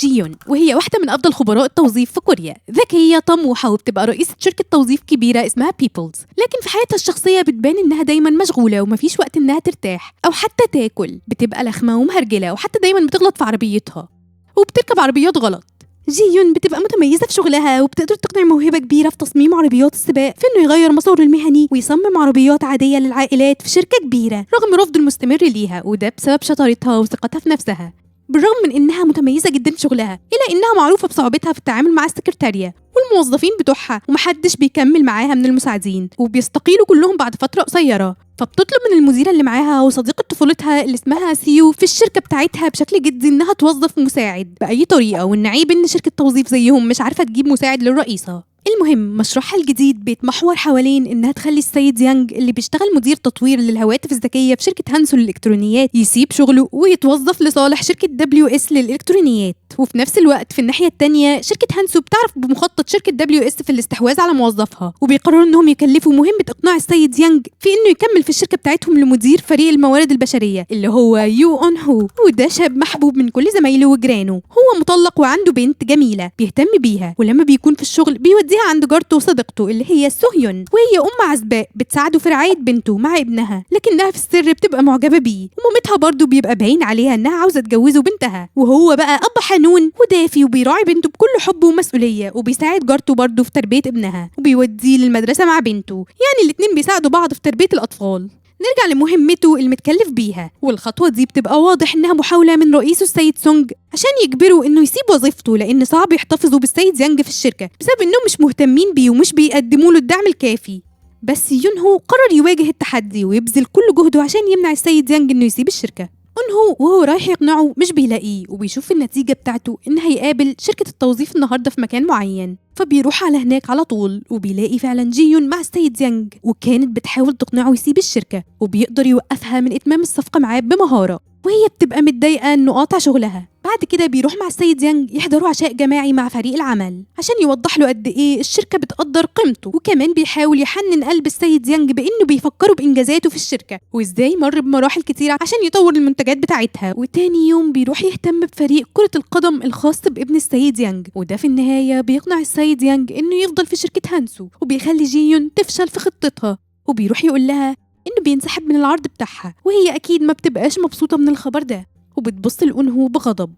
جيون، وهي واحدة من أفضل خبراء التوظيف في كوريا. ذكية طموحة وبتبقى رئيسة شركة توظيف كبيرة اسمها بيبلز، لكن في حياتها الشخصية بتبان إنها دايما مشغولة ومفيش وقت إنها ترتاح أو حتى تاكل. بتبقى لخمة ومهرجلة وحتى دايما بتغلط في عربيتها وبتركب عربيات غلط. جيون بتبقى متميزة في شغلها وبتقدر تقنع موهبة كبيرة في تصميم عربيات السباق في إنه يغير مساره المهني ويصمم عربيات عادية للعائلات في شركة كبيرة رغم رفض المستمر ليها، وده بسبب شطارتها وثقتها في نفسها. بالرغم من إنها متميزة جدا في شغلها إلا إنها معروفة بصعوبتها في التعامل مع السكرتارية والموظفين بتوعها، ومحدش بيكمل معاها من المساعدين وبيستقيلوا كلهم بعد فترة قصيرة. فبتطلب من المديرة اللي معاها وصديقة طفولتها اللي اسمها سيو في الشركة بتاعتها بشكل جدي إنها توظف مساعد بأي طريقة، وإن عيب إن شركة توظيف زيهم مش عارفة تجيب مساعد للرئيسة. المهم مشروعها الجديد بيتمحور حوالين إنها تخلي السيد يانج اللي بيشتغل مدير تطوير للهواتف الذكية في شركة هانسو للإلكترونيات يسيب شغله ويتوظف لصالح شركة WS للإلكترونيات. وفي نفس الوقت في الناحية التانية شركة هانسو بتعرف بمخطط شركة WS في الاستحواذ على موظفها، وبيقرروا إنهم يكلفوا مهمة إقناع السيد يانج في إنه يكمل في الشركة بتاعتهم لمدير فريق الموارد البشرية اللي هو يو أون هو. وده شاب محبوب من كل زمايله وجيرانه، هو مطلق وعنده بنت جميلة بيهتم بيها، ولما بيكون في الشغل بيوديها عند جارته وصديقته اللي هي سوهيون، وهي أم عزباء بتساعده في رعاية بنته مع ابنها، لكنها في السر بتبقى معجبة بيه، ومامتها برضو بيبقى باين عليها إنها عاوزة تجوزه بنتها. وهو بقى أب حنون ودافي وبيراعي بنته بكل حب ومسؤولية، وبيساعد جارته برضو في تربية ابنها وبيوديه للمدرسة مع بنته، يعني الاتنين بيساعدوا بعض في تربية الأطفال. نرجع لمهمته المتكلف بيها، والخطوة دي بتبقى واضح إنها محاولة من رئيسه السيد سونج عشان يجبره إنه يسيب وظيفته، لأن صعب يحتفظوا بالسيد يانج في الشركة بسبب إنهم مش مهتمين بيه ومش بيقدموا له الدعم الكافي. بس يونهو قرر يواجه التحدي ويبذل كل جهده عشان يمنع السيد يانج إنه يسيب الشركة. أنهو وهو رايح يقنعه مش بيلاقيه، وبيشوف النتيجة بتاعته إن هيقابل شركة التوظيف النهاردة في مكان معين، فبيروح على هناك على طول وبيلاقي فعلا جيون مع السيد يانج، وكانت بتحاول تقنعه يسيب الشركة وبيقدر يوقفها من إتمام الصفقة معاه بمهارة، وهي بتبقى متضايقة إنه قاطع شغلها. بعد كده بيروح مع السيد يانج يحضروا عشاء جماعي مع فريق العمل عشان يوضح له قد ايه الشركة بتقدر قيمته، وكمان بيحاول يحنن قلب السيد يانج بانه بيفكروا بانجازاته في الشركة وازاي مر بمراحل كتيرة عشان يطور المنتجات بتاعتها. وتاني يوم بيروح يهتم بفريق كرة القدم الخاص بابن السيد يانج، وده في النهاية بيقنع السيد يانج انه يفضل في شركة هانسو، وبيخلي جيون تفشل في خطتها، وبيروح يقول لها انه بينسحب من العرض بتاعها، وهي اكيد ما بتبقاش مبسوطة من الخبر ده وبتبص لأنهو بغضب.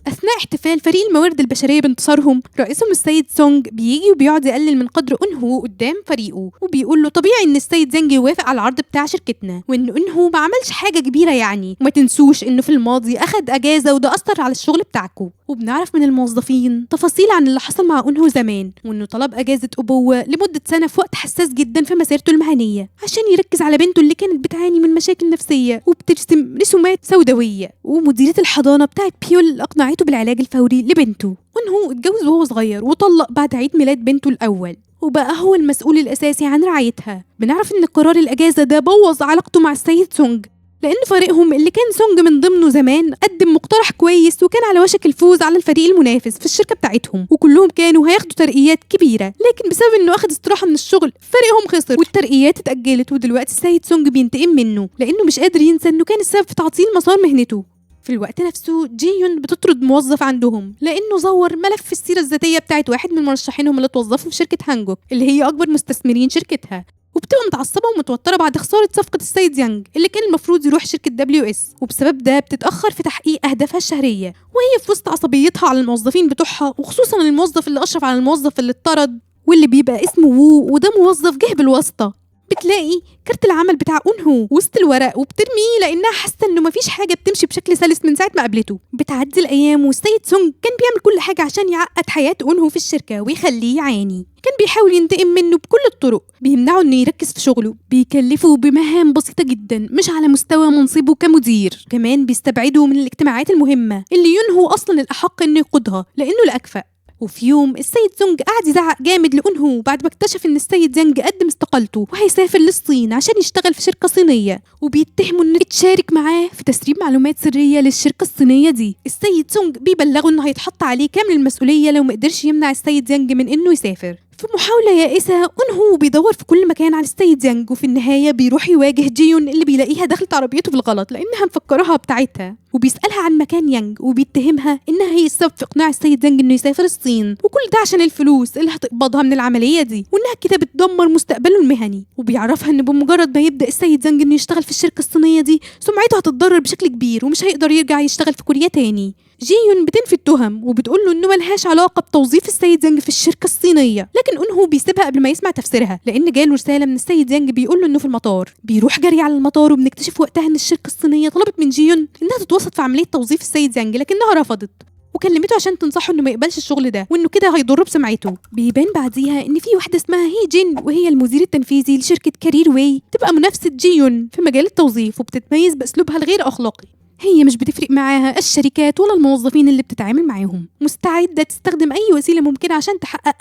أثناء احتفال فريق الموارد البشرية بانتصارهم رئيسهم السيد سونج بيجي وبيقعد يقلل من قدر أنهو قدام فريقه، وبيقول له طبيعي إن السيد زنج يوافق على العرض بتاع شركتنا، وإن أنهو ما عملش حاجة كبيرة يعني، وما تنسوش إنه في الماضي أخد أجازة وده أثر على الشغل بتاعكم. وبنعرف من الموظفين تفاصيل عن اللي حصل مع أنهو زمان، وإنه طلب أجازة أبوة لمدة سنة في وقت حساس جدا في مسيرته المهنية عشان يركز على بنته اللي كانت بتعاني من مشاكل نفسية وبترسم رسومات سوداوية. ومديرة الحضانة بتاعت بيول أقنعته بالعلاج الفوري لبنته، وإنه اتجوز وهو صغير وطلق بعد عيد ميلاد بنته الأول، وبقى هو المسؤول الأساسي عن رعايتها. بنعرف إن قرار الأجازة ده بوظ علاقته مع السيد سونج، لأن فريقهم اللي كان سونج من ضمنه زمان قدم مقترح كويس وكان على وشك الفوز على الفريق المنافس في الشركة بتاعتهم، وكلهم كانوا هياخدوا ترقيات كبيرة، لكن بسبب إنه أخد استراحة من الشغل فريقهم خسر والترقيات اتأجلت. ودلوقتي السيد سونج بينتقم منه لأنه مش قادر ينسى إنه كان السبب في تعطيل مسار مهنته. في الوقت نفسه جيون بتطرد موظف عندهم لأنه زور ملف السيرة الذاتية بتاعت واحد من مرشحينهم اللي توظفوا في شركة هانجوك اللي هي أكبر مستثمرين شركتها، وبتبقى متعصبة ومتوترة بعد خسارة صفقة السيد يانج اللي كان المفروض يروح شركة WS، وبسبب ده بتتأخر في تحقيق أهدافها الشهرية، وهي في وسط عصبيتها على الموظفين بتوعها، وخصوصا الموظف اللي أشرف على الموظف اللي اتطرد واللي بيبقى اسمه وو، وده موظف جه بالواسطة. بتلاقي كارت العمل بتاع أنهو وسط الورق وبترميه لأنها حاسة إنه مفيش حاجة بتمشي بشكل سلس من ساعة ما قابلته. بتعدي الأيام والسيد سونج كان بيعمل كل حاجة عشان يعقد حياة أنهو في الشركة ويخليه يعاني، كان بيحاول ينتقم منه بكل الطرق، بيمنعه إنه يركز في شغله، بيكلفه بمهام بسيطة جدا مش على مستوى منصبه كمدير، كمان بيستبعده من الاجتماعات المهمة اللي ينهو أصلا الأحق إنه يقودها لأنه الأكفأ. وفي يوم السيد زونج قعد يزعق جامد لأنهو بعد ما اكتشف ان السيد زنج قدم استقالته وهيسافر للصين عشان يشتغل في شركة صينية، وبيتهموا انه يتشارك معاه في تسريب معلومات سرية للشركة الصينية دي. السيد زونج بيبلغوا انه هيتحط عليه كامل المسؤولية لو ما قدرش يمنع السيد زنج من انه يسافر، في محاولة يائسة أنهو بيدور في كل مكان على السيد يانج، وفي النهاية بيروح يواجه جيون اللي بيلاقيها دخلت عربيته بالغلط لأنها مفكرها بتاعتها، وبيسألها عن مكان يانج وبيتهمها إنها هي السبب في إقناع السيد يانج إنه يسافر الصين، وكل ده عشان الفلوس اللي هتقبضها من العملية دي، وإنها كده بتدمر مستقبله المهني. وبيعرفها إن بمجرد ما يبدأ السيد يانج إنه يشتغل في الشركة الصينية دي سمعته هتتضرر بشكل كبير ومش هيقدر يرجع يشتغل في كوريا تاني. جيون بتنفي التهم وبتقول له انه ملهاش علاقه بتوظيف السيد يانج في الشركه الصينيه، لكن انه بيسيبها قبل ما يسمع تفسيرها لان جاله رساله من السيد يانج بيقول له انه في المطار. بيروح جري على المطار وبنكتشف وقتها ان الشركه الصينيه طلبت من جيون انها تتوسط في عمليه توظيف السيد يانج لكنها رفضت، وكلمته عشان تنصحه انه ما يقبلش الشغل ده وانه كده هيضر بسمعته. بيبان بعديها ان في واحده اسمها هي جين وهي المدير التنفيذي لشركه كارير واي، تبقى منافسه جيون في مجال التوظيف وبتتميز باسلوبها الغير اخلاقي. هي مش بتفرق معاها الشركات ولا الموظفين اللي بتتعامل معاهم، مستعدة تستخدم أي وسيلة ممكنة عشان تحقق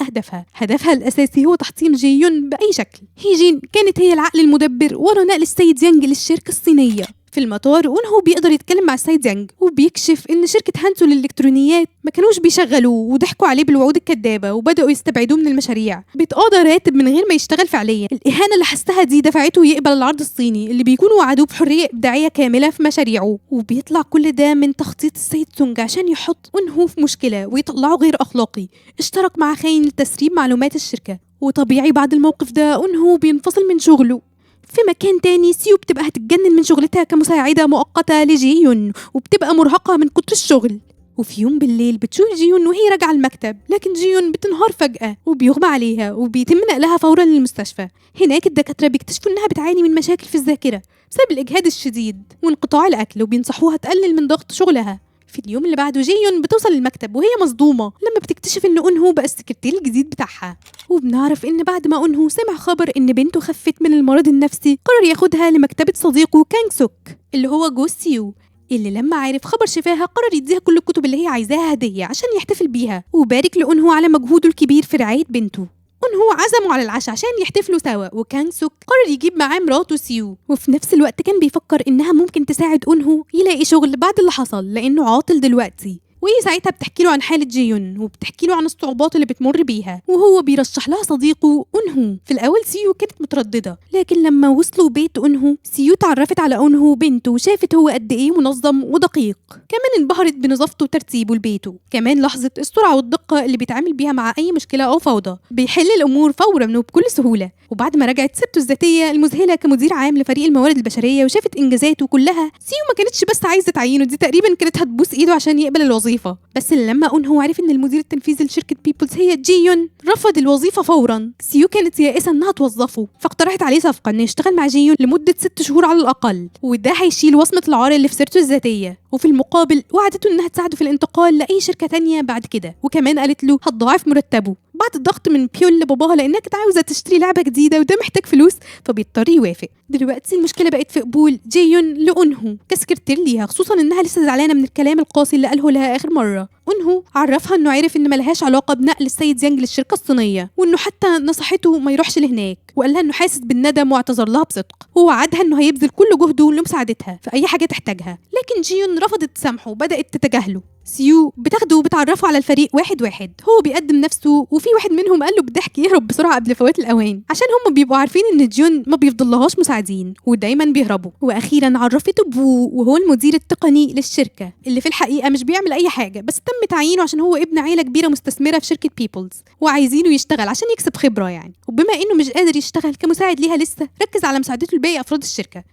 هدفها الأساسي هو تحطيم جيون بأي شكل. هي جين كانت هي العقل المدبر ورا نقل السيد يانج للشركة الصينية. في المطار وانه بيقدر يتكلم مع السيد يانج وبيكشف ان شركة هانسو للإلكترونيات ما كانوش بيشغلوه وضحكوا عليه بالوعود الكدابة وبدأوا يستبعدوه من المشاريع، بيتقاضى راتب من غير ما يشتغل فعليا. الإهانة اللي حسها دي دفعته يقبل العرض الصيني اللي بيكونوا وعدوه بحرية إبداعية كاملة في مشاريعه، وبيطلع كل ده من تخطيط السيد سونج عشان يحط انه في مشكلة ويطلعه غير أخلاقي. اشترك مع خاين لتسريب معلومات الشركة، وطبيعي بعد الموقف ده انه بينفصل من شغله. في مكان تاني سيو بتبقى هتتجنن من شغلتها كمساعدة مؤقتة لجيون وبتبقى مرهقة من كتر الشغل. وفي يوم بالليل بتشوف جيون وهي راجعة المكتب، لكن جيون بتنهار فجأة وبيغمى عليها وبيتم نقلها فورا للمستشفى. هناك الدكاترة بيكتشفوا انها بتعاني من مشاكل في الذاكرة بسبب الإجهاد الشديد وانقطاع الأكل، وبينصحوها تقلل من ضغط شغلها. في اليوم اللي بعده جيون بتوصل للمكتب وهي مصدومة لما بتكتشف ان أنهو بقى السكرتير الجديد بتاعها، وبنعرف ان بعد ما أنهو سمع خبر ان بنته خفت من المرض النفسي قرر ياخدها لمكتبة صديقه كانغ سوك اللي هو جوز سيو، اللي لما عرف خبر شفاها قرر يديها كل الكتب اللي هي عايزاها هدية عشان يحتفل بيها، وبارك لأنهو على مجهوده الكبير في رعاية بنته. أنهو عزموا على العشاء عشان يحتفلوا سوا، وكانغ سوك قرر يجيب معاه مراته سيو، وفي نفس الوقت كان بيفكر إنها ممكن تساعد أنهو يلاقي شغل بعد اللي حصل لأنه عاطل دلوقتي. وهي ساعتها بتحكي له عن حالة جيون وبتحكي له عن الصعوبات اللي بتمر بيها، وهو بيرشح لها صديقه أنهو. في الأول سيو كانت مترددة، لكن لما وصلوا بيت أنهو سيو تعرفت على أنهو بنته وشافت هو قد إيه منظم ودقيق، كمان انبهرت بنظافته وترتيبه لبيته، كمان لاحظت السرعة والدقة اللي بيتعامل بيها مع أي مشكلة أو فوضى، بيحل الأمور فورا وبكل سهولة. وبعد ما رجعت سيرته الذاتية المذهلة كمدير عام لفريق الموارد البشرية وشافت إنجازاته كلها، سيو ما كانتش بس عايزة تعينه، دي تقريبا كانت هتبوس إيده عشان يقبل الوظيفة. بس لما أنهو عرف إن المدير التنفيذي لشركة بيبلز هي جيون رفض الوظيفة فورا. سيو كانت يائسة إنها توظفه، فاقترحت عليه صفقة إنه يشتغل مع جيون لمدة 6 شهور على الأقل، وده هيشيل وصمة العار اللي في سيرته الذاتية، وفي المقابل وعدته إنها تساعده في الانتقال لأي شركة تانية بعد كده، وكمان قالت له هتضاعف مرتبه. بعد الضغط من بيول لباباها لأنها كانت عاوزة تشتري لعبة جديدة وده محتاج فلوس، فبيضطر يوافق. دلوقتي المشكلة بقت في قبول جيون لأنهو كسكرتير ليها، خصوصا إنها لسه زعلانة من الكلام القاسي اللي قاله لها آخر مرة. أنهو عرفها إنه عرف إن ملهاش علاقة بنقل السيد يانج للشركة الصينية، وإنه حتى نصحته ما يروحش لهناك، وقال لها إنه حاسس بالندم واعتذر لها بصدق، ووعدها إنه هيبذل كل جهده لمساعدتها في أي حاجة تحتاجها، لكن جيون رفضت تسامحه وبدأت تتجاهله. سيو بتاخده وبتعرفه على الفريق واحد واحد، هو بيقدم نفسه وفي واحد منهم قال له بالضحك يهرب بسرعة قبل فوات الأوان، عشان هم بيبقوا عارفين إن جيون ما بيفضلهاش مساعدين ودايما بيهربوا. وأخيرا عرفته بوو وهو المدير التقني للشركة اللي في الحقيقة مش بيعمل أي حاجة، بس تم تعيينه عشان هو ابن عيلة كبيرة مستثمرة في شركة بيبلز وعايزينه يشتغل عشان يكسب خبرة يعني، وبما إنه مش قادر يشتغل كمساعد ليها لسه ركز على مساعدته لباقي أفراد الشركة.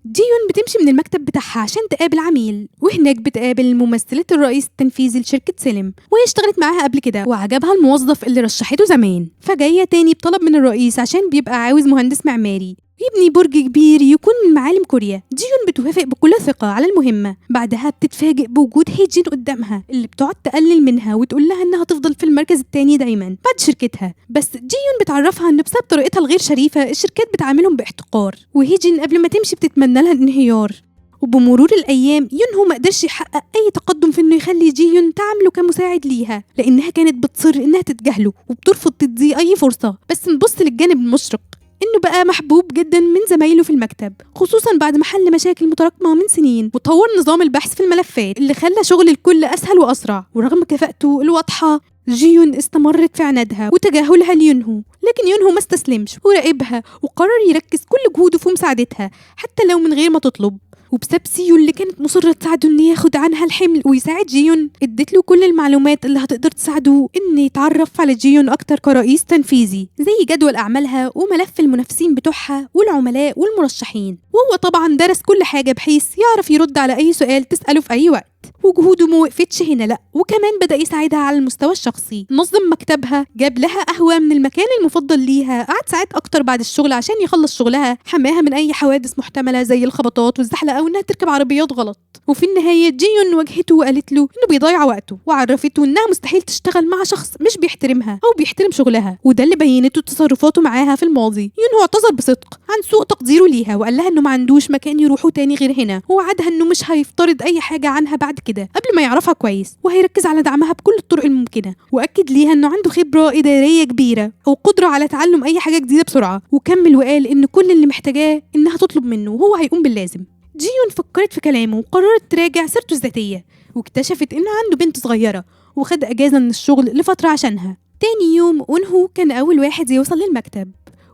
جيون بتمشي من المكتب بتاعها عشان تقابل عميل، وهناك بتقابل ممثلة الرئيس التنفيذي لشركة سيلم، وهي اشتغلت معاها قبل كده وعجبها الموظف اللي رشحته زمان، فجاية تاني بطلب من الرئيس عشان بيبقى عاوز مهندس معماري يبني برج كبير يكون من معالم كوريا. جيون بتوافق بكل ثقة على المهمة، بعدها بتتفاجئ بوجود هيجين قدامها اللي بتقعد تقلل منها وتقول لها انها تفضل في المركز التاني دايما بعد شركتها، بس جيون بتعرفها ان بسبب طريقتها الغير شريفة الشركات بتعاملهم باحتقار، وهيجين قبل ما تمشي بتتمنى لها الانهيار. وبمرور الأيام يونهو ما قدرش يحقق أي تقدم في إنه يخلي جيون تعامله كمساعد ليها، لأنها كانت بتصر إنها تتجاهله وبترفض تديه أي فرصة. بس نبص للجانب المشرق، إنه بقى محبوب جدا من زمايله في المكتب، خصوصا بعد ما حل مشاكل متراكمة من سنين وطور نظام البحث في الملفات اللي خلى شغل الكل أسهل وأسرع. ورغم كفاءته الواضحة، جيون استمرت في عنادها وتجاهلها ليونهو، لكن يونهو ما استسلمش وراقبها وقرر يركز كل جهوده في مساعدتها حتى لو من غير ما تطلب. وبسبب سيو اللي كانت مصرة تساعده إن ياخد عنها الحمل ويساعد جيون، ادت له كل المعلومات اللي هتقدر تساعده إن يتعرف على جيون أكتر كرئيس تنفيذي، زي جدول أعمالها وملف المنافسين بتوعها والعملاء والمرشحين. وهو طبعا درس كل حاجة بحيث يعرف يرد على أي سؤال تسأله في أي وقت. وجهوده ما وقفتش هنا، لا، وكمان بدأ يساعدها على المستوى الشخصي. نظم مكتبها، جاب لها قهوة من المكان المفضل ليها، قعد ساعات أكتر بعد الشغل عشان يخلص شغلها، حماها من أي حوادث محتملة زي الخبطات والزحلقة وإنها تركب عربيات غلط. وفي النهاية جيون واجهته وقالت له إنه بيضيع وقته، وعرفته إنها مستحيل تشتغل مع شخص مش بيحترمها أو بيحترم شغلها، وده اللي بينته تصرفاته معاها في الماضي. يون اعتذر بصدق عن سوء تقديره ليها وقال لها إنه ما عندوش مكان يروحوا تاني غير هنا، ووعدها إنه مش هيفترض أي حاجة عنها بعد كده قبل ما يعرفها كويس، وهيركز على دعمها بكل الطرق الممكنة. وأكد ليها إنه عنده خبرة إدارية كبيرة وقدرة على تعلم أي حاجة جديدة بسرعة، وكمل وقال إن كل اللي محتاجاه إنها تطلب منه وهو هيقوم باللازم. جيون فكرت في كلامه وقررت تراجع سيرته الذاتية، واكتشفت إنه عنده بنت صغيرة وخد أجازة من الشغل لفترة عشانها. تاني يوم أونهو كان أول واحد يوصل للمكتب،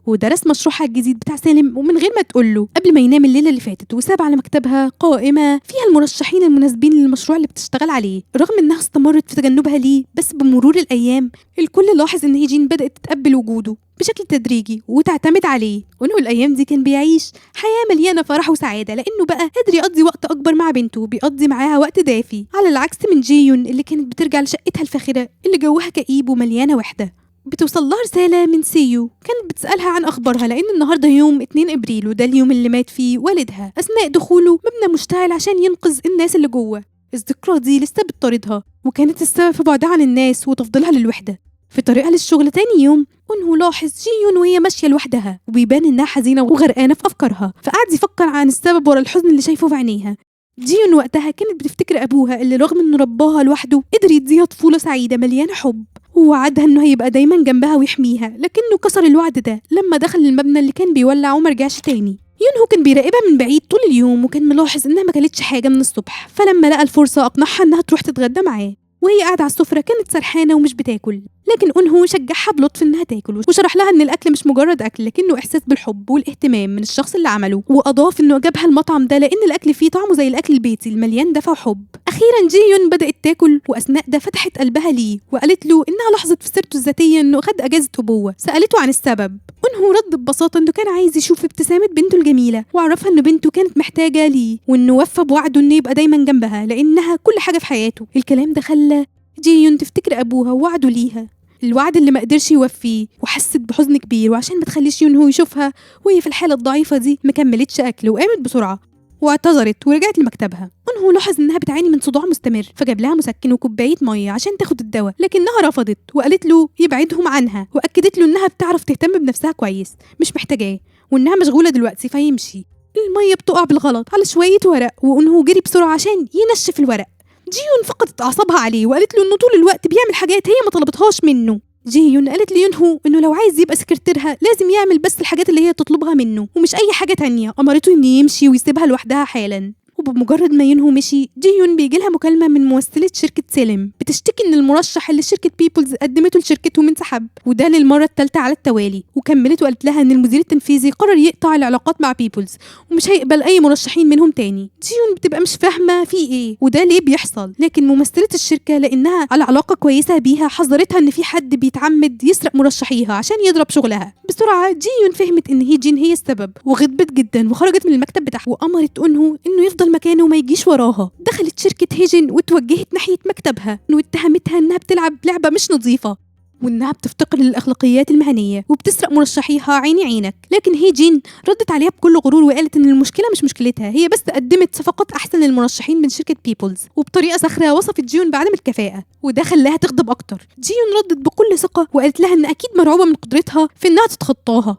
ودرس مشروعها الجديد بتاع سالم ومن غير ما تقوله قبل ما ينام الليلة اللي فاتت، وساب على مكتبها قائمة فيها المرشحين المناسبين للمشروع اللي بتشتغل عليه. رغم إنها استمرت في تجنبها ليه، بس بمرور الأيام الكل لاحظ إن هيجين بدأت تتقبل وجوده بشكل تدريجي وتعتمد عليه. وإنه الأيام دي كان بيعيش حياة مليانة فرح وسعادة، لأنه بقى قادر يقضي وقت أكبر مع بنته، بيقضي معاها وقت دافي، على العكس من جيون اللي كانت بترجع لشقتها الفاخرة اللي جوها كئيب ومليانة وحدة. بتوصل لها رسالة من سيو كانت بتسألها عن أخبارها، لأن النهاردة يوم 2 أبريل وده اليوم اللي مات فيه والدها أثناء دخوله مبنى مشتعل عشان ينقذ الناس اللي جوه. الذكرى دي لسه بتطاردها وكانت السبب في بعدها عن الناس وتفضلها للوحدة. في طريقها للشغل تاني يوم، أنه لاحظ جيون وهي ماشية لوحدها وبيبان إنها حزينة وغرقانة في أفكارها، فقعد يفكر عن السبب ورا الحزن اللي شايفه في عينيها. جيون وقتها كانت بتفتكر أبوها اللي رغم إنه رباها لوحده قدر يديها طفولة سعيدة مليانة حب، ووعدها إنه هيبقى دايما جنبها ويحميها، لكنه كسر الوعد ده لما دخل المبنى اللي كان بيولع ومرجعش تاني. يونهو كان بيراقبها من بعيد طول اليوم وكان ملاحظ إنها ما كلتش حاجة من الصبح، فلما لقى الفرصة أقنعها إنها تروح تتغدى معاه. وهي قاعدة على السفرة كانت سرحانة ومش بتاكل، لكن أنهو شجعها بلطف إنها تاكل وشرح لها إن الأكل مش مجرد أكل لكنه إحساس بالحب والاهتمام من الشخص اللي عمله، وأضاف إنه جابها المطعم ده لأن الأكل فيه طعمه زي الأكل البيتي المليان دفى وحب. أخيرا جيون بدأت تاكل، وأثناء ده فتحت قلبها ليه وقالت له إنها لاحظت في سيرته الذاتية إنه خد أجازة أبوة. سألته عن السبب، أنهو رد ببساطة إنه كان عايز يشوف ابتسامة بنته الجميلة، وعرفها إنه بنته كانت محتاجة ليه وإنه وفى بوعده إنه يبقى دايما جنبها لأنها كل حاجة في حياته. الكلام ده خلى جيون تفتكر أبوها ووعده ليها، الوعد اللي ما قدرش يوفيه، وحست بحزن كبير. وعشان ما تخليش يونهو يشوفها وهي في الحالة الضعيفة دي مكملتش أكل وقامت بسرعة واعتذرت ورجعت لمكتبها. أنهو لاحظ إنها بتعاني من صداع مستمر، فجاب لها مسكن وكوباية مية عشان تاخد الدواء، لكنها رفضت وقالت له يبعدهم عنها، وأكدت له إنها بتعرف تهتم بنفسها كويس مش محتاجاه، وإنها مشغولة دلوقتي فيمشي. المية بتقع بالغلط على شوية ورق، وأنهو جري بسرعة عشان ينشف الورق. جيون فقدت أعصابها عليه وقالت له إنه طول الوقت بيعمل حاجات هي ما طلبتهاش منه. جيون قالت ليونهو إنه لو عايز يبقى سكرتيرها لازم يعمل بس الحاجات اللي هي تطلبها منه ومش أي حاجة تانية. أمرته إنه يمشي ويسيبها لوحدها حالا. وبمجرد ما يونهو مشي، جيون بيجيلها مكالمة من ممثلة شركة سالم بتشتكي إن المرشح اللي شركة بيبلز قدمته لشركتهم انسحب، وده للمرة الثالثة على التوالي. وكملت وقالت لها إن المدير التنفيذي قرر يقطع العلاقات مع بيبلز ومش هيقبل أي مرشحين منهم تاني. جيون بتبقى مش فاهمة في إيه وده ليه بيحصل، لكن ممثلة الشركة لأنها على علاقة كويسة بيها حذرتها إن في حد بيتعمد يسرق مرشحيها عشان يضرب شغلها. بسرعة جيون فهمت إن هيجين هي السبب وغضبت جدا وخرجت من المكتب بتاعها، وأمرت أنهو إنه يفضل مكانه وما يجيش وراها. دخلت شركة هيجين وتوجهت ناحية مكتبها واتهمتها إنها بتلعب لعبة مش نظيفة وإنها بتفتقر للأخلاقيات المهنية وبتسرق مرشحيها عيني عينك. لكن هيجين ردت عليها بكل غرور وقالت إن المشكلة مش مشكلتها، هي بس قدمت صفقات أحسن للمرشحين من شركة بيبلز، وبطريقة ساخرة وصفت جيون بعدم الكفاءة، وده خلاها تغضب أكتر. جيون ردت بكل ثقة وقالت لها إن أكيد مرعوبة من قدرتها في إنها تتخطاها،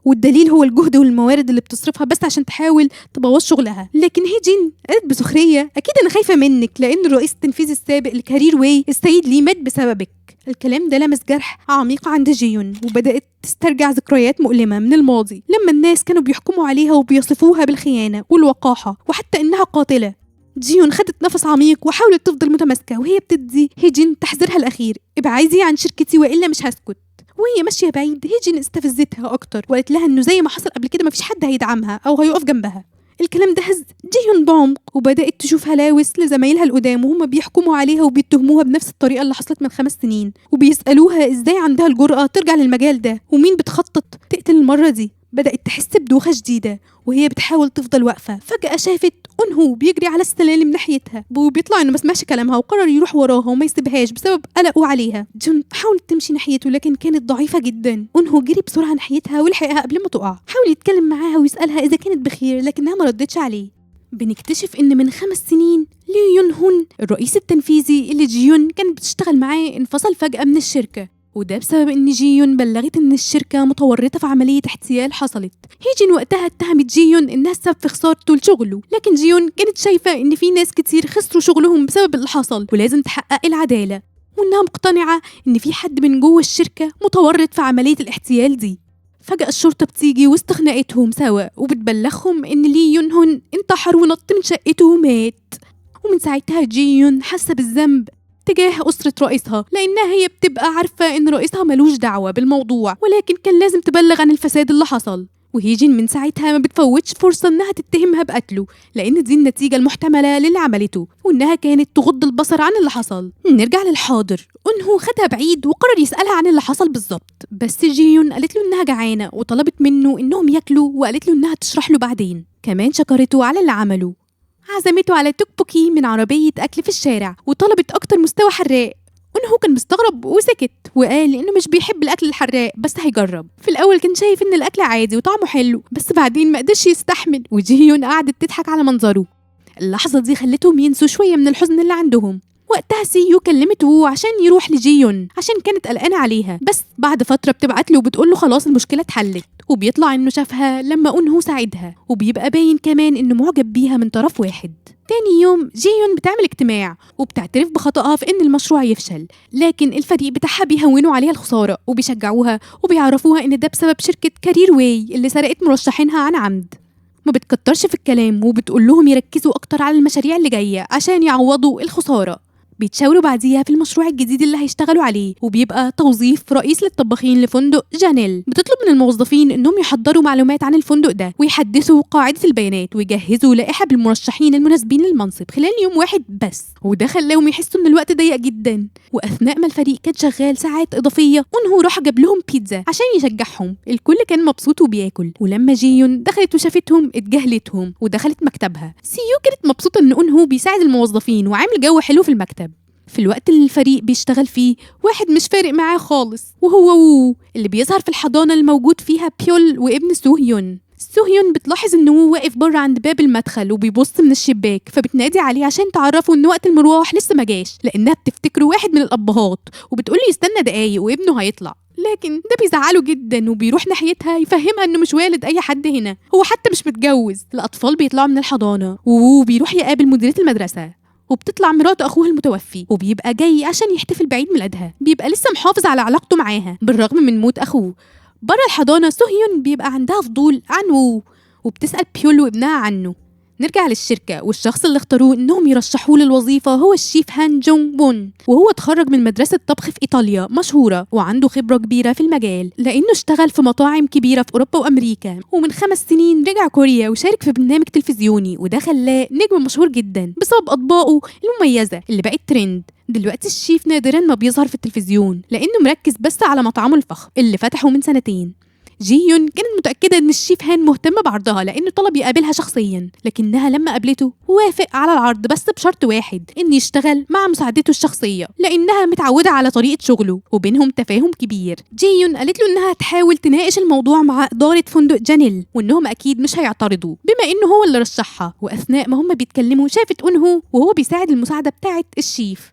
والدليل هو الجهد والموارد اللي بتصرفها بس عشان تحاول تبوظ شغلها. لكن هيجين قالت بسخرية أكيد أنا خايفة منك لأن الرئيس التنفيذي السابق لكارير واي السيد لي مات بسببك. الكلام ده لمس جرح عميق عند جيون وبدأت تسترجع ذكريات مؤلمة من الماضي لما الناس كانوا بيحكموا عليها وبيصفوها بالخيانة والوقاحة وحتى إنها قاتلة. جيون خدت نفس عميق وحاولت تفضل متماسكة وهي بتدي هيجين تحذيرها الأخير: ابعدي عن شركتي وإلا مش هسكت. وهي ماشية بعيد هيجين استفزتها أكتر وقالت لها إنه زي ما حصل قبل كده مفيش حد هيدعمها أو هيقف جنبها. الكلام ده هز جيهون بعمق وبدأت تشوف هلاوس لزمايلها القدام وهم بيحكموا عليها وبيتهموها بنفس الطريقة اللي حصلت من 5 سنين وبيسألوها ازاي عندها الجرأة ترجع للمجال ده ومين بتخطط تقتل المرة دي. بدأت تحس بدوخة جديدة وهي بتحاول تفضل واقفة. فجأة شافت أنهو بيجري على السلالم ناحيتها وبيطلع إنه ما سمعش كلامها وقرر يروح وراها وما يسيبهاش بسبب قلقه عليها. جون حاولت تمشي ناحيته لكن كانت ضعيفة جدا. أنهو جري بسرعة ناحيتها ولحقها قبل ما تقع. حاول يتكلم معاها ويسألها إذا كانت بخير لكنها ما ردتش عليه. بنكتشف إن من 5 سنين لي يون هون الرئيس التنفيذي اللي جيون كانت بتشتغل معاه انفصل فجأة من الشركة، وده بسبب ان جيون بلغت ان الشركة متورطة في عملية احتيال حصلت. هيجين وقتها اتهمت جيون انها السبب في خسارته لشغله، لكن جيون كانت شايفة ان في ناس كتير خسروا شغلهم بسبب اللي حصل ولازم تحقق العدالة، وانها مقتنعة ان في حد من جوه الشركة متورط في عملية الاحتيال دي. فجأة الشرطة بتيجي وسط خناقتهم سوا وبتبلغهم ان لي يون هون انتحر ونط من شقته ومات. ومن ساعتها جيون حاسة بالذنب تجاه أسرة رئيسها لأنها هي بتبقى عارفة إن رئيسها ملوش دعوة بالموضوع، ولكن كان لازم تبلغ عن الفساد اللي حصل. وهيجين من ساعتها ما بتفوتش فرصة إنها تتهمها بقتله لأن دي النتيجة المحتملة للي عملته، وإنها كانت تغض البصر عن اللي حصل. نرجع للحاضر. أنهو خدها بعيد وقرر يسألها عن اللي حصل بالظبط، بس جيون قالت له إنها جعانة وطلبت منه إنهم ياكلوا وقالت له إنها تشرح له بعدين. كمان شكرته على اللي عمله، عزمته على توك بوكي من عربية أكل في الشارع وطلبت أكتر مستوى حراق. أنهو كان مستغرب وسكت وقال إنه مش بيحب الأكل الحراق بس هيجرب. في الأول كان شايف إن الأكل عادي وطعمه حلو، بس بعدين ما قدرش يستحمل وجيهيون قعدت تضحك على منظره. اللحظة دي خلتهم ينسوا شوية من الحزن اللي عندهم. وقتها سيو كلمته عشان يروح لجيون عشان كانت قلقانة عليها، بس بعد فترة بتبعت له وبتقول له خلاص المشكلة اتحلت، وبيطلع إنه شافها لما أنهو ساعدها، وبيبقى باين كمان إنه معجب بيها من طرف واحد. تاني يوم جيون بتعمل اجتماع وبتعترف بخطأها في إن المشروع يفشل، لكن الفريق بتاعها بيهونوا عليها الخسارة وبيشجعوها وبيعرفوها إن ده بسبب شركة كارير واي اللي سرقت مرشحينها عن عمد. ما بتكترش في الكلام وبتقول لهم يركزوا أكتر على المشاريع اللي جاية عشان يعوضوا الخسارة. بيتشاوروا بعديها في المشروع الجديد اللي هيشتغلوا عليه، وبيبقى توظيف رئيس للطباخين لفندق جانيل. بتطلب من الموظفين انهم يحضروا معلومات عن الفندق ده ويحدثوا قاعدة البيانات ويجهزوا لائحة بالمرشحين المناسبين للمنصب خلال يوم واحد بس، وده خلاهم يحسوا ان الوقت ضيق جدا. واثناء ما الفريق كان شغال ساعات اضافية أنهو راح جاب لهم بيتزا عشان يشجعهم. الكل كان مبسوط وبياكل، ولما جيون دخلت وشافتهم اتجاهلتهم ودخلت مكتبها. سيو كانت مبسوطة ان أنهو بيساعد الموظفين وعامل جو حلو في المكتب. في الوقت اللي الفريق بيشتغل فيه واحد مش فارق معاه خالص، وهو وو اللي بيظهر في الحضانة الموجود فيها بيول وابن سوهيون. سوهيون بتلاحظ ان وو واقف بره عند باب المدخل وبيبص من الشباك، فبتنادي عليه عشان تعرفه ان وقت المروح لسه ما جاش لانها بتفتكره واحد من الابهات، وبتقوله يستنى دقايق وابنه هيطلع. لكن ده بيزعله جدا وبيروح ناحيتها يفهمها انه مش والد اي حد هنا، هو حتى مش متجوز. الاطفال بيطلعوا من الحضانة ووو بيروح يقابل مديرة المدرسة، وبتطلع مرات أخوه المتوفي وبيبقى جاي عشان يحتفل بعيد ميلادها. بيبقى لسه محافظ على علاقته معاها بالرغم من موت أخوه. بره الحضانة سوهيون بيبقى عندها فضول عن وو وبتسأل بيول وابنها عنه. نرجع للشركة، والشخص اللي اختاروه انهم يرشحوه للوظيفة هو الشيف هان جونغ بون، وهو اتخرج من مدرسة طبخ في ايطاليا مشهورة وعنده خبرة كبيرة في المجال لانه اشتغل في مطاعم كبيرة في اوروبا وامريكا. ومن 5 سنين رجع كوريا وشارك في برنامج تلفزيوني، وده خلاه نجم مشهور جدا بسبب اطباقه المميزة اللي بقت ترند. دلوقتي الشيف نادرا ما بيظهر في التلفزيون لانه مركز بس على مطعمه الفخم اللي فتحه من 2 سنين. جيهيون كانت متأكدة ان الشيف هان مهتم بعرضها لانه طلب يقابلها شخصيا، لكنها لما قابلته وافق على العرض بس بشرط واحد، ان يشتغل مع مساعدته الشخصية لانها متعودة على طريقة شغله وبينهم تفاهم كبير. جيهيون قالت له انها تحاول تناقش الموضوع مع إدارة فندق جانيل وانهم اكيد مش هيعترضوا بما انه هو اللي رشحها. واثناء ما هم بيتكلموا شافت أنهو وهو بيساعد المساعدة بتاعت الشيف.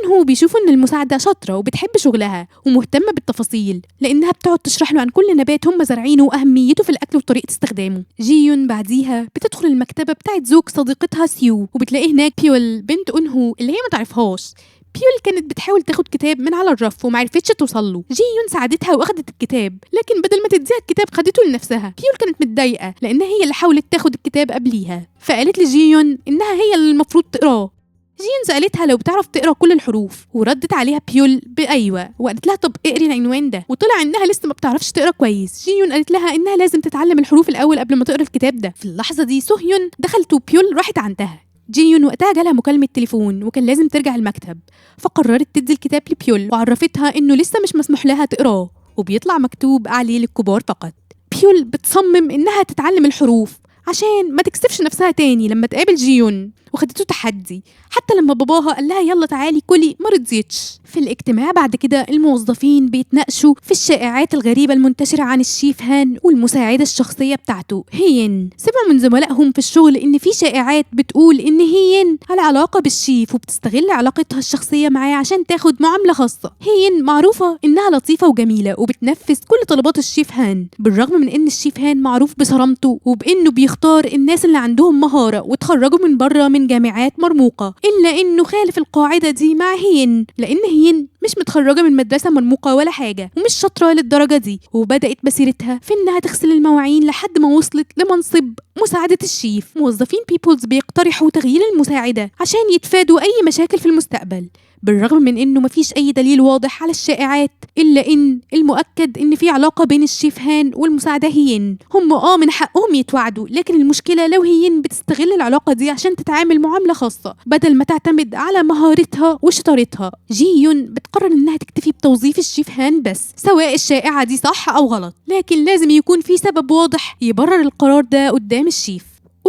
أنهو بيشوفوا إن المساعدة شاطرة وبتحب شغلها ومهتمة بالتفاصيل لأنها بتقعد تشرح له عن كل نبات هم زارعينه وأهميته في الأكل وطريقة استخدامه. جيون بعديها بتدخل المكتبة بتاعت زوج صديقتها سيو وبتلاقي هناك بيول بنت أنهو اللي هي ما تعرفهاش. بيول كانت بتحاول تاخد كتاب من على الرف ومعرفتش توصله. جي يون ساعدتها واخدت الكتاب، لكن بدل ما تديها الكتاب خدته لنفسها. بيول كانت متضايقة لأنها هي اللي حاولت تاخد الكتاب قبليها، فقالت لجي يون إنها هي اللي المفروض تقراه. جي يون سألتها لو بتعرف تقرا كل الحروف، وردت عليها بيول بأيوة، وقالت لها طب اقري العنوان ده، وطلع إنها لسه ما بتعرفش تقرا كويس. جي يون قالت لها إنها لازم تتعلم الحروف الأول قبل ما تقرا الكتاب ده. في اللحظة دي سو هيون دخلت وبيول راحت عندها. جي يون وقتها جالها مكالمة تليفون وكان لازم ترجع المكتب، فقررت تدي الكتاب لبيول وعرفتها إنه لسه مش مسموح لها تقراه وبيطلع مكتوب عليه للكبار فقط. بيول بتصمم إنها تتعلم الحروف عشان ما تكسفش نفسها تاني لما تقابل جي يون، وخدته تحدي حتى لما باباها قال لها يلا تعالي كلي ما رضيتش. في الاجتماع بعد كده الموظفين بيتناقشوا في الشائعات الغريبة المنتشرة عن الشيف هان والمساعدة الشخصية بتاعته هين. سمعوا من زملائهم في الشغل ان في شائعات بتقول ان هين على علاقة بالشيف وبتستغل علاقتها الشخصية معاه عشان تاخد معاملة خاصة. هين معروفة انها لطيفة وجميلة وبتنفذ كل طلبات الشيف هان، بالرغم من ان الشيف هان معروف بصرامته وبانه بيختار الناس اللي عندهم مهارة وتخرجوا من بره من جامعات مرموقة، إلا إنه خالف القاعدة دي مع هين، لأن هين مش متخرجة من مدرسة مرموقة ولا حاجة ومش شاطرة للدرجة دي، وبدأت مسيرتها في إنها تغسل المواعين لحد ما وصلت لمنصب مساعدة الشيف. موظفين بيبلز بيقترحوا تغيير المساعدة عشان يتفادوا أي مشاكل في المستقبل، بالرغم من انه مفيش اي دليل واضح على الشائعات، الا ان المؤكد ان في علاقة بين الشيف هان والمساعدة هين. هم من حقهم يتوعدوا، لكن المشكلة لو هين بتستغل العلاقة دي عشان تتعامل معاملة خاصة بدل ما تعتمد على مهارتها وشطارتها. جي يون بتقرر انها تكتفي بتوظيف الشيف هان بس، سواء الشائعة دي صح او غلط، لكن لازم يكون في سبب واضح يبرر القرار ده قدام الشيف.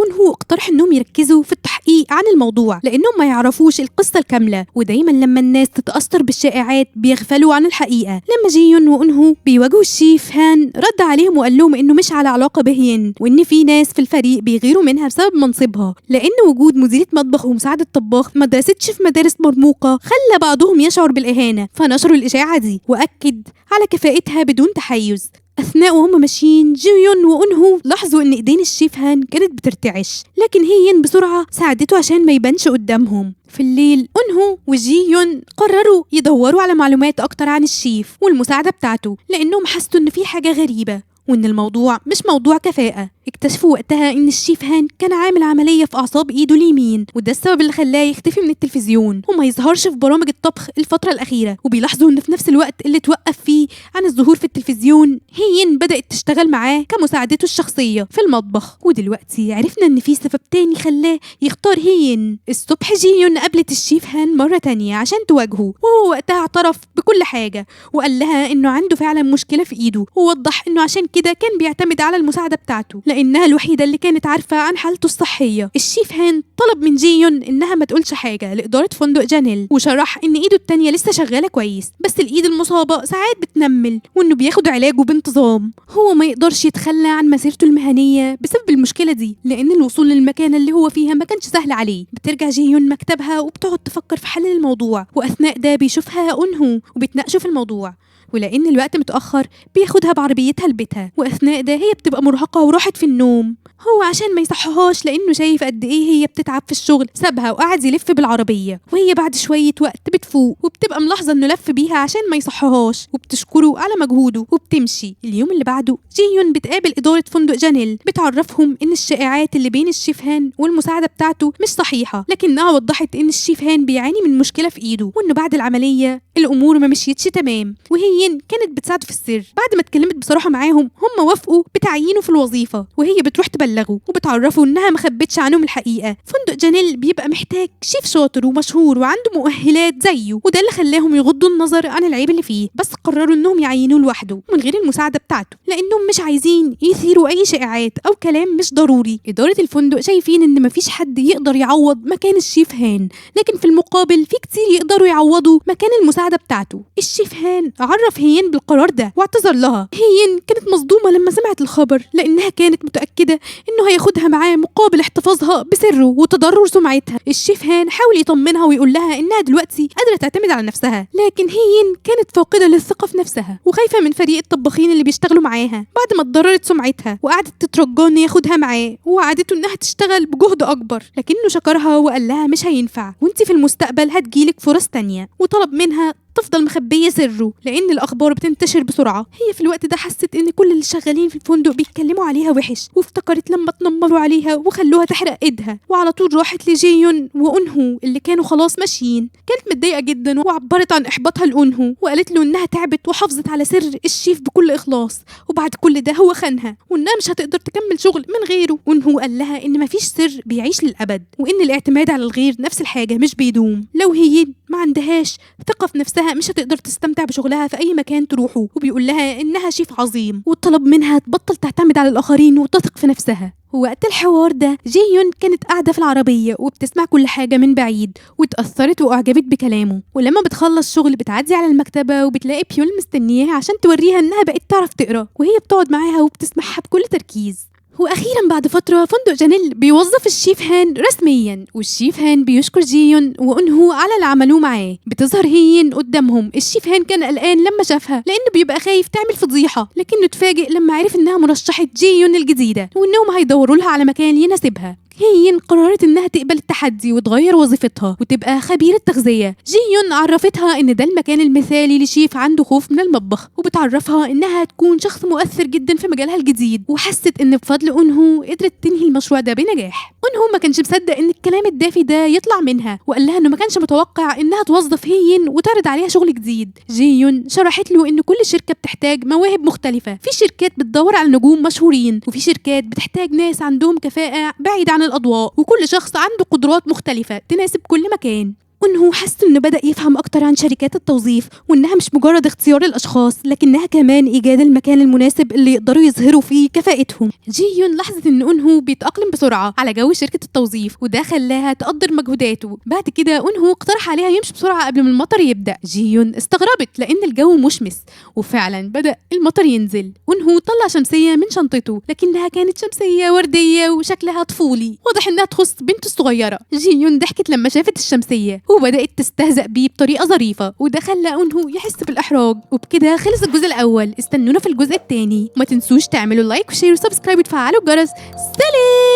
أنهو اقترح انهم يركزوا في التحقيق عن الموضوع لانهم ما يعرفوش القصة الكاملة، ودايما لما الناس تتأثر بالشائعات بيغفلوا عن الحقيقة. لما جيون وأنهو بيواجهوا الشيف هان رد عليهم وقال لهم انه مش على علاقة بهين، وان في ناس في الفريق بيغيروا منها بسبب منصبها، لان وجود مديرة مطبخ ومساعدة طباخ ما درستش في مدارس مرموقة خلى بعضهم يشعر بالإهانة، فنشروا الإشاعة دي وأكد على كفاءتها بدون تحيز. أثناء وهم ماشيين جيون وأنهو لاحظوا إن إيدين الشيف هان كانت بترتعش، لكن هين بسرعة ساعدته عشان ما يبانش قدامهم. في الليل أنهو وجيون قرروا يدوروا على معلومات أكتر عن الشيف والمساعدة بتاعته، لأنهم حسوا إن في حاجة غريبة وإن الموضوع مش موضوع كفاءة. اكتشفوا وقتها إن الشيف هان كان عامل عملية في أعصاب إيده اليمين، وده السبب اللي خلاه يختفي من التلفزيون وما يظهرش في برامج الطبخ الفترة الأخيرة. وبيلاحظوا إن في نفس الوقت اللي توقف فيه عن الظهور في التلفزيون هين بدأت تشتغل معاه كمساعدته الشخصية في المطبخ. ودلوقتي عرفنا إن في سبب تاني خلاه يختار هين. الصبح جيون قابلت الشيف هان مرة تانية عشان تواجهه، وهو وقتها اعترف بكل حاجة وقال لها إنه عنده فعلا مشكلة في إيده، ووضح إنه عشان كده كان بيعتمد على المساعدة بتاعته لأنها الوحيدة اللي كانت عارفة عن حالته الصحية. الشيف هان طلب من جيون إنها ما تقولش حاجة لإدارة فندق جانيل، وشرح إن إيده التانية لسه شغالة كويس بس الإيد المصابة ساعات بتنمل، وإنه بياخد علاجه بانتظام. هو ما يقدرش يتخلى عن مسيرته المهنية بسبب المشكلة دي، لأن الوصول للمكان اللي هو فيها ما كانش سهل عليه. بترجع جيون مكتبها وبتقعد تفكر في حل الموضوع، وأثناء ده بيشوفها أنهو وبيتناقشوا في الموضوع، ولأن الوقت متأخر بياخدها بعربيتها لبيتها. وأثناء ده هي بتبقى مرهقة وراحت في النوم. هو عشان ما يصحهاش لأنه شايف قد إيه هي بتتعب في الشغل سابها وقعد يلف بالعربية، وهي بعد شوية وقت بتفوق وبتبقى ملاحظة إنه لف بيها عشان ما يصحهاش، وبتشكره على مجهوده وبتمشي. اليوم اللي بعده جيون بتقابل إدارة فندق جانيل بتعرفهم إن الشائعات اللي بين الشيف هان والمساعدة بتاعته مش صحيحة، لكنها وضحت إن الشيف هان بيعاني من مشكلة في إيده، وإنه بعد العملية الأمور ما مشيتش تمام، وهي كانت بتساعده في السر. بعد ما اتكلمت بصراحة معاهم هم وافقوا بتعيينه في الوظيفة، وهي بتروح تبلغه وبتعرفه إنها ما خبتش عنهم الحقيقة. فندق جانيل بيبقى محتاج شيف شاطر ومشهور وعنده مؤهلات زيه، وده اللي خلاهم يغضوا النظر عن العيب اللي فيه، بس قرروا إنهم يعينوه لوحده من غير المساعدة بتاعته لأنهم مش عايزين يثيروا أي شائعات أو كلام مش ضروري. إدارة الفندق شايفين إن مفيش حد يقدر يعوض مكان الشيف هان، لكن في المقابل في كتير يقدروا يعوضوا مكان المساعدة بتاعته. الشيف هان عرض عرف هيين بالقرار ده واعتذر لها. هيين كانت مصدومة لما سمعت الخبر لأنها كانت متأكدة إنه هياخدها معاه مقابل احتفاظها بسره وتضرر سمعتها. الشيف هان حاول يطمنها ويقول لها إنها دلوقتي قادرة تعتمد على نفسها، لكن هيين كانت فاقدة للثقة في نفسها وخايفة من فريق الطباخين اللي بيشتغلوا معاها بعد ما اتضررت سمعتها، وقعدت تترجاه إنه ياخدها معاه ووعدته إنها تشتغل بجهد أكبر، لكنه شكرها وقال لها مش هينفع وانت في المستقبل هتجيلك فرص تانية، وطلب منها تفضل مخبية سره لأن الأخبار بتنتشر بسرعة. هي في الوقت ده حست إن كل اللي شغالين في الفندق بيتكلموا عليها وحش، وافتكرت لما تنمروا عليها وخلوها تحرق إيدها، وعلى طول راحت لجيون وأنهو اللي كانوا خلاص ماشيين. كانت متضايقة جدا وعبرت عن إحباطها لأنهو وقالت له إنها تعبت وحافظت على سر الشيف بكل إخلاص، وبعد كل ده هو خانها وإنها مش هتقدر تكمل شغل من غيره. وأنهو قال لها إن مفيش سر بيعيش للأبد، وإن الاعتماد على الغير نفس الحاجة مش بيدوم. لو هي ما عندهاش ثقة في نفسها مش هتقدر تستمتع بشغلها في أي مكان تروحه، وبيقول لها إنها شيف عظيم وطلب منها تبطل تعتمد على الآخرين وتثق في نفسها. وقت الحوار ده جيون كانت قاعدة في العربية وبتسمع كل حاجة من بعيد واتأثرت وأعجبت بكلامه، ولما بتخلص شغل بتعدي على المكتبة وبتلاقي بيول مستنياها عشان توريها إنها بقت تعرف تقرأ، وهي بتقعد معاها وبتسمعها بكل تركيز. واخيرا بعد فتره فندق جانيل بيوظف الشيف هان رسميا، والشيف هان بيشكر جيون وانهو على اللي عملوه معاه. بتظهر هين قدامهم. الشيف هان كان قلقان لما شافها لانه بيبقى خايف تعمل فضيحه، لكنه اتفاجئ لما عرف انها مرشحه جيون الجديده وانهم هيدوروا لها على مكان يناسبها. هين قررت انها تقبل التحدي وتغير وظيفتها وتبقى خبيرة تغذية. جيون عرفتها ان ده المكان المثالي لشيف عنده خوف من المطبخ، وبتعرفها انها تكون شخص مؤثر جدا في مجالها الجديد، وحست ان بفضل انهو قدرت تنهي المشروع ده بنجاح. انهو ما كانش مصدق ان الكلام الدافي ده يطلع منها، وقال لها انه ما كانش متوقع انها توظف هين وتعرض عليها شغل جديد. جيون شرحت له ان كل شركة بتحتاج مواهب مختلفة، في شركات بتدور على نجوم مشهورين، وفي شركات بتحتاج ناس عندهم كفاءة بعيد عن الأضواء، وكل شخص عنده قدرات مختلفة تناسب كل مكان. وانه حس انه بدأ يفهم اكتر عن شركات التوظيف، وانها مش مجرد اختيار الاشخاص لكنها كمان ايجاد المكان المناسب اللي يقدروا يظهروا فيه كفاءتهم. جيون لاحظت ان انهو بيتأقلم بسرعة على جو شركة التوظيف، وده خلاها تقدر مجهوداته. بعد كده انهو اقترح عليها يمشي بسرعة قبل ما المطر يبدأ. جيون استغربت لان الجو مشمس، وفعلا بدأ المطر ينزل. انهو طلع شمسية من شنطته، لكنها كانت شمسية وردية وشكلها طفولي، واضح انها تخص بنته الصغيرة. جيون ضحكت لما شافت الشمسية وبدأت تستهزأ بيه بطريقة ظريفة، وده خلى انهو يحس بالإحراج. وبكده خلص الجزء الأول. استنونا في الجزء الثاني، وما تنسوش تعملوا لايك وشير وسبسكرايب وتفعلوا الجرس. سلام.